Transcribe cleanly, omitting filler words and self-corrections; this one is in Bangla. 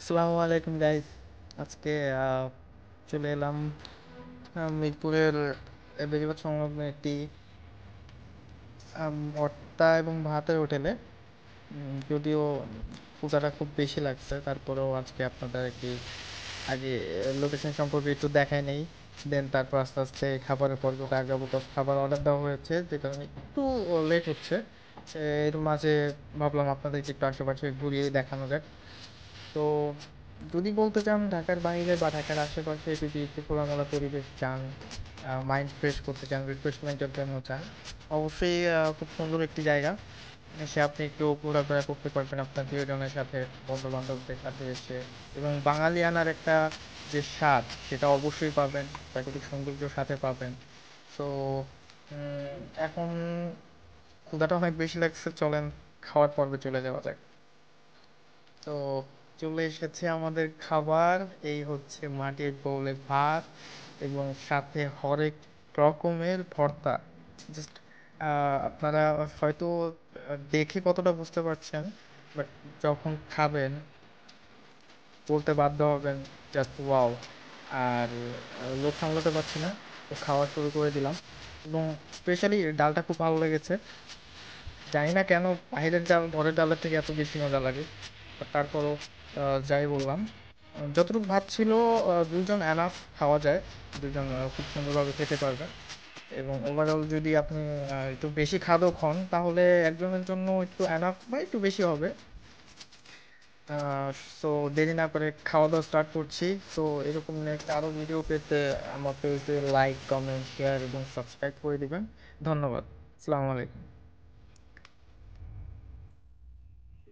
আসসালামু আলাইকুম গাইস। আজকে চলে এলাম মিরপুরের বেরিবাদ সংলগ্ন একটি ভর্তা এবং ভাতের হোটেলে। যদিও পূজাটা খুব বেশি লাগছে, তারপরেও আজকে আপনাদের কি আগে লোকেশন সম্পর্কে একটু দেখায় নেই। দেন তারপর আস্তে আস্তে খাবারের পর্বতে আগাবো। তো খাবার অর্ডার দেওয়া হয়েছে, যে কারণে একটু লেট হচ্ছে। এর মাঝে ভাবলাম আপনাদেরকে একটু আশেপাশে ঘুরিয়ে দেখানো যাক। তো যদি বলতে চান ঢাকার বাইরে বা ঢাকার আশেপাশে যদি একটু খোলামেলা পরিবেশ চান, মাইন্ড ফ্রেশ করতে চান, রিফ্রেশমেন্টের জন্য চান, অবশ্যই খুব সুন্দর একটি জায়গা। এসে আপনি একটু ঘোরাফেরা করতে পারবেন আপনার প্রিয়জনের সাথে, বন্ধু বান্ধবদের সাথে এসে। এবং বাঙালিয়ানার একটা যে স্বাদ, সেটা অবশ্যই পাবেন, প্রাকৃতিক সৌন্দর্য সাথে পাবেন। সো এখন ক্ষুধাটা অনেক বেশি লাগছে, চলেন খাওয়ার পর্বে চলে যাওয়া যাক। তো চলে এসেছে আমাদের খাবার। এই হচ্ছে মাটির বউলে ভাত এবং সাথে হরেক রকমের ভর্তা। জাস্ট আপনারা হয়তো দেখে কতটা বুঝতে পারছেন, বাট যখন খাবেন বলতে বাধ্য হবেন জাস্ট ওয়াও। আর লোভ সামলাতে পারছি না, তো খাওয়া শুরু করে দিলাম। এবং স্পেশালি ডালটা খুব ভালো লেগেছে। জানি না কেন বাইরের ডাল ঘরের ডালের থেকে এত বেশি মজা লাগে। বাট তারপরও যাই বললাম, যতটুকু ভাত ছিল দুজন অ্যানাফ খাওয়া যায়। দুজন খুব সুন্দরভাবে খেতে পারবে। এবং ওভারঅল যদি আপনি একটু বেশি খাদক হন, তাহলে একজনের জন্য একটু অ্যানাফ বা একটু বেশি হবে। সো দেরি না করে খাওয়া দাওয়া স্টার্ট করছি। সো এরকম নেক্সট আরও ভিডিও পেতে আমার পেজে লাইক, কমেন্ট, শেয়ার এবং সাবস্ক্রাইব করে দিবেন। ধন্যবাদ। আসসালামু আলাইকুম।